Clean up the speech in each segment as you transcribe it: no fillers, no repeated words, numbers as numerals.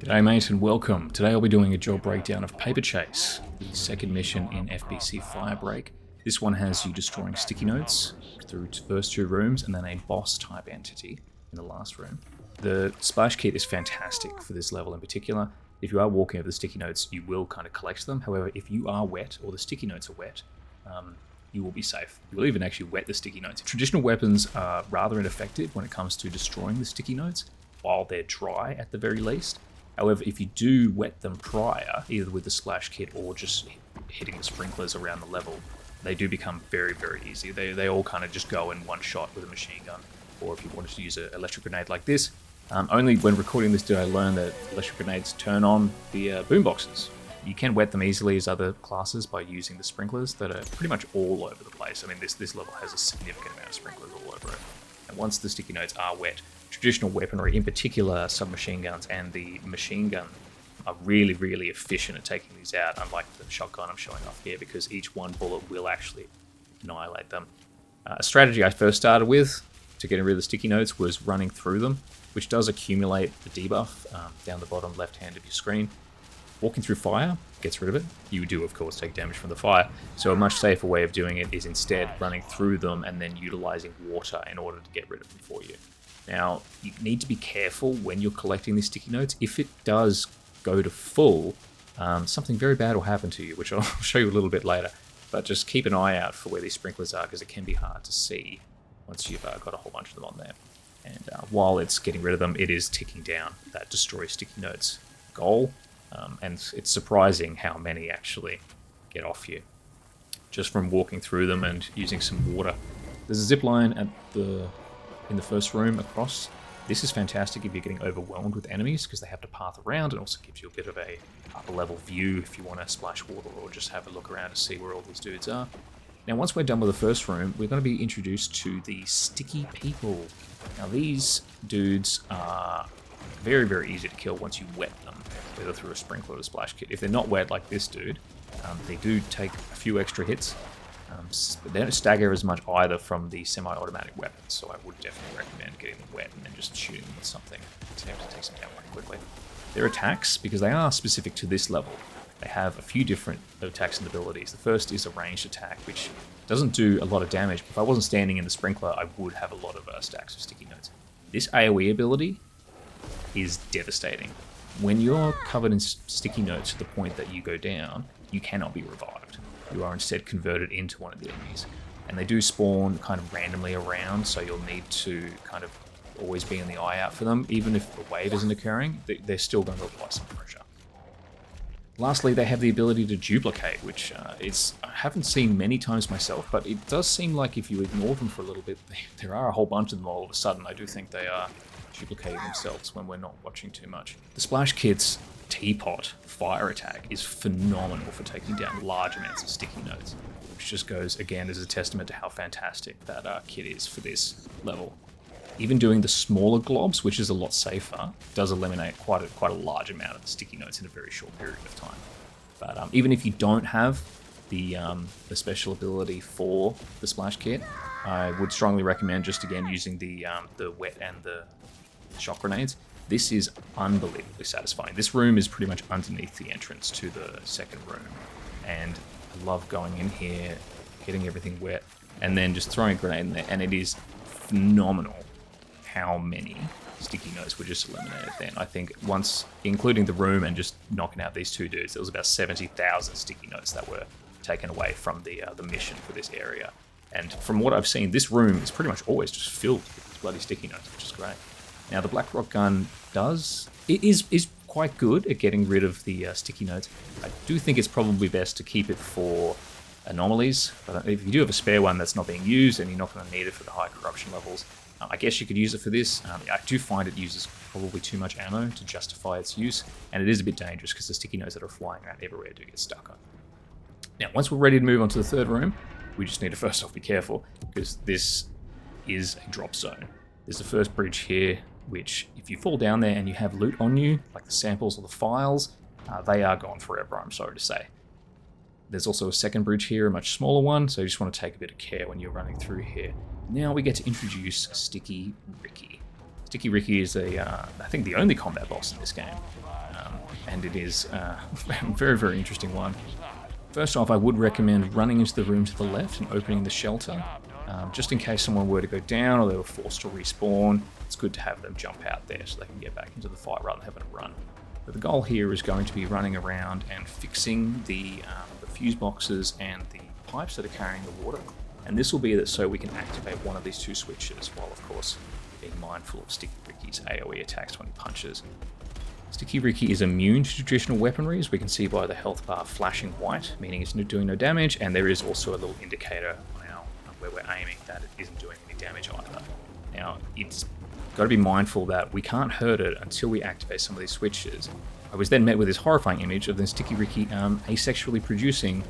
G'day mate and welcome. Today I'll be doing a job breakdown of Paper Chase, the second mission in FBC Firebreak. This one has you destroying sticky notes through the first two rooms and then a boss type entity in the last room. The splash kit is fantastic for this level in particular. If you are walking over the sticky notes, you will kind of collect them. However, if you are wet or the sticky notes are wet, you will be safe. You will even actually wet the sticky notes. Traditional weapons are rather ineffective when it comes to destroying the sticky notes while they're dry at the very least. However, if you do wet them prior, either with the splash kit or just hitting the sprinklers around the level, they do become very, very easy. They all kind of just go in one shot with a machine gun. Or if you wanted to use an electric grenade like this, only when recording this did I learn that electric grenades turn on the boomboxes. You can wet them easily as other classes by using the sprinklers that are pretty much all over the place. I mean, this level has a significant amount of sprinklers all over it. And once the sticky notes are wet, traditional weaponry, in particular submachine guns and the machine gun, are really, really efficient at taking these out, unlike the shotgun I'm showing off here, because each one bullet will actually annihilate them. A strategy I first started with to getting rid of the sticky notes was running through them, which does accumulate the debuff down the bottom left hand of your screen. Walking through fire gets rid of it. You do, of course, take damage from the fire, so a much safer way of doing it is instead running through them and then utilizing water in order to get rid of them for you. Now, you need to be careful when you're collecting these sticky notes. If it does go to full, something very bad will happen to you, which I'll show you a little bit later. But just keep an eye out for where these sprinklers are, because it can be hard to see once you've got a whole bunch of them on there. And while it's getting rid of them, it is ticking down that destroy sticky notes goal. And it's surprising how many actually get off you just from walking through them and using some water. There's a zipline in the first room across. This is fantastic if you're getting overwhelmed with enemies, because they have to path around, and also gives you a bit of a upper level view if you want to splash water or just have a look around to see where all these dudes are. Now, once we're done with the first room, we're going to be introduced to the sticky people. Now, these dudes are very, very easy to kill once you wet them, whether through a sprinkler or a splash kit. If they're not wet like this dude, they do take a few extra hits, but they don't stagger as much either from the semi-automatic weapons, so I would definitely recommend getting them wet and then just shooting them with something to take them down quite quickly. Their attacks, because they are specific to this level, they have a few different attacks and abilities. The first is a ranged attack, which doesn't do a lot of damage. If I wasn't standing in the sprinkler, I would have a lot of stacks of sticky notes. This AoE ability is devastating. When you're covered in sticky notes to the point that you go down, you cannot be revived. You are instead converted into one of the enemies. And they do spawn kind of randomly around, so you'll need to kind of always be on the eye out for them. Even if the wave isn't occurring, they're still going to apply some pressure. Lastly, they have the ability to duplicate, which I haven't seen many times myself, but it does seem like if you ignore them for a little bit, there are a whole bunch of them all of a sudden. I do think they are duplicating themselves when we're not watching too much. The splash kit's Teapot fire attack is phenomenal for taking down large amounts of sticky notes, which just goes, again, as a testament to how fantastic that kit is for this level. Even doing the smaller globs, which is a lot safer, does eliminate quite a large amount of the sticky notes in a very short period of time. But even if you don't have the special ability for the splash kit, I would strongly recommend just again using the wet and the shock grenades. This is unbelievably satisfying. This room is pretty much underneath the entrance to the second room, and I love going in here, getting everything wet, and then just throwing a grenade in there, and it is phenomenal how many sticky notes were just eliminated then. I think once, including the room and just knocking out these two dudes, there was about 70,000 sticky notes that were taken away from the mission for this area. And from what I've seen, this room is pretty much always just filled with these bloody sticky notes, which is great. Now, the Black Rock gun is quite good at getting rid of the sticky notes. I do think it's probably best to keep it for anomalies, but if you do have a spare one that's not being used and you're not going to need it for the high corruption levels, I guess you could use it for this. I do find it uses probably too much ammo to justify its use, and it is a bit dangerous because the sticky notes that are flying around everywhere do get stuck on. Now, once we're ready to move on to the third room, we just need to first off be careful, because this is a drop zone. There's the first bridge here, which if you fall down there and you have loot on you, like the samples or the files, they are gone forever, I'm sorry to say. There's also a second bridge here, a much smaller one, so you just want to take a bit of care when you're running through here. Now we get to introduce Sticky Ricky. Sticky Ricky is I think the only combat boss in this game, and it is a very, very interesting one. First off, I would recommend running into the room to the left and opening the shelter, just in case someone were to go down or they were forced to respawn. It's good to have them jump out there so they can get back into the fight rather than having to run. But the goal here is going to be running around and fixing the fuse boxes and the pipes that are carrying the water. And this will be that so we can activate one of these two switches, while of course being mindful of Sticky Ricky's AoE attacks when he punches. Sticky Ricky is immune to traditional weaponry, as we can see by the health bar flashing white, meaning it's doing no damage, and there is also a little indicator on where we're aiming that it isn't doing any damage either. Now, it's got to be mindful that we can't hurt it until we activate some of these switches. I was then met with this horrifying image of the Sticky Ricky asexually producing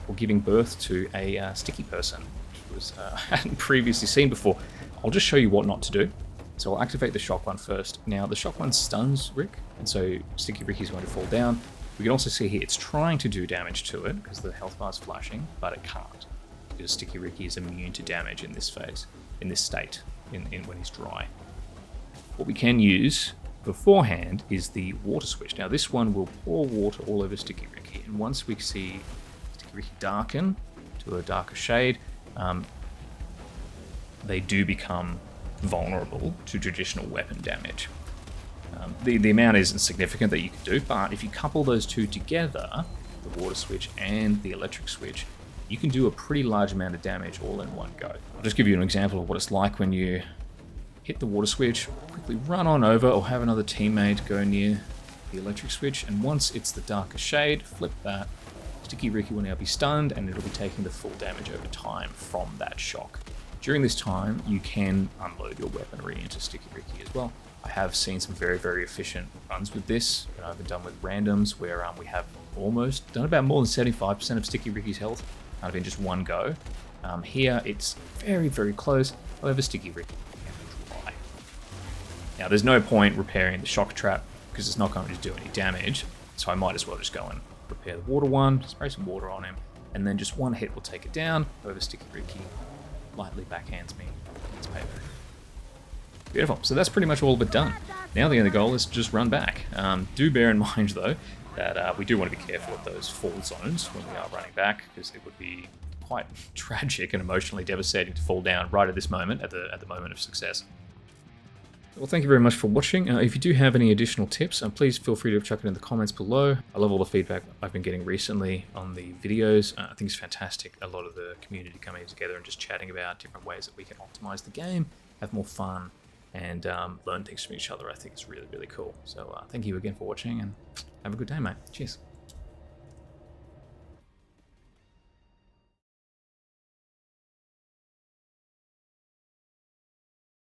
or giving birth to a sticky person, which was hadn't previously seen before. I'll just show you what not to do. So I'll activate the shock one first. Now the shock one stuns Rick, and so Sticky Ricky is going to fall down. We can also see here it's trying to do damage to it because the health bar is flashing, but it can't because Sticky Ricky is immune to damage in this phase, in this state, when he's dry. What we can use beforehand is the water switch. Now this one will pour water all over Sticky Ricky, and once we see Sticky Ricky darken to a darker shade, they do become vulnerable to traditional weapon damage. The amount isn't significant that you can do, but if you couple those two together, the water switch and the electric switch, you can do a pretty large amount of damage all in one go. I'll just give you an example of what it's like when you hit the water switch, quickly run on over or have another teammate go near the electric switch, and once it's the darker shade, flip that. Sticky Ricky will now be stunned and it'll be taking the full damage over time from that shock. During this time, you can unload your weaponry into Sticky Ricky as well. I have seen some very, very efficient runs with this that I've done with randoms where we have almost done about more than 75% of Sticky Ricky's health out of in just one go. Here, it's very, very close. However, Sticky Ricky can dry. Now, there's no point repairing the shock trap because it's not going to do any damage, so I might as well just go and repair the water one, spray some water on him, and then just one hit will take it down. However, Sticky Ricky lightly backhands me. It's payback. Beautiful. So that's pretty much all but done. Now the only goal is to just run back. Do bear in mind though that we do want to be careful of those fall zones when we are running back, because it would be quite tragic and emotionally devastating to fall down right at this moment, at the moment of success. Well, thank you very much for watching. If you do have any additional tips, please feel free to chuck it in the comments below. I love all the feedback I've been getting recently on the videos. I think it's fantastic. A lot of the community coming together and just chatting about different ways that we can optimize the game, have more fun, and learn things from each other. I think it's really, really cool. So thank you again for watching, and have a good day, mate. Cheers.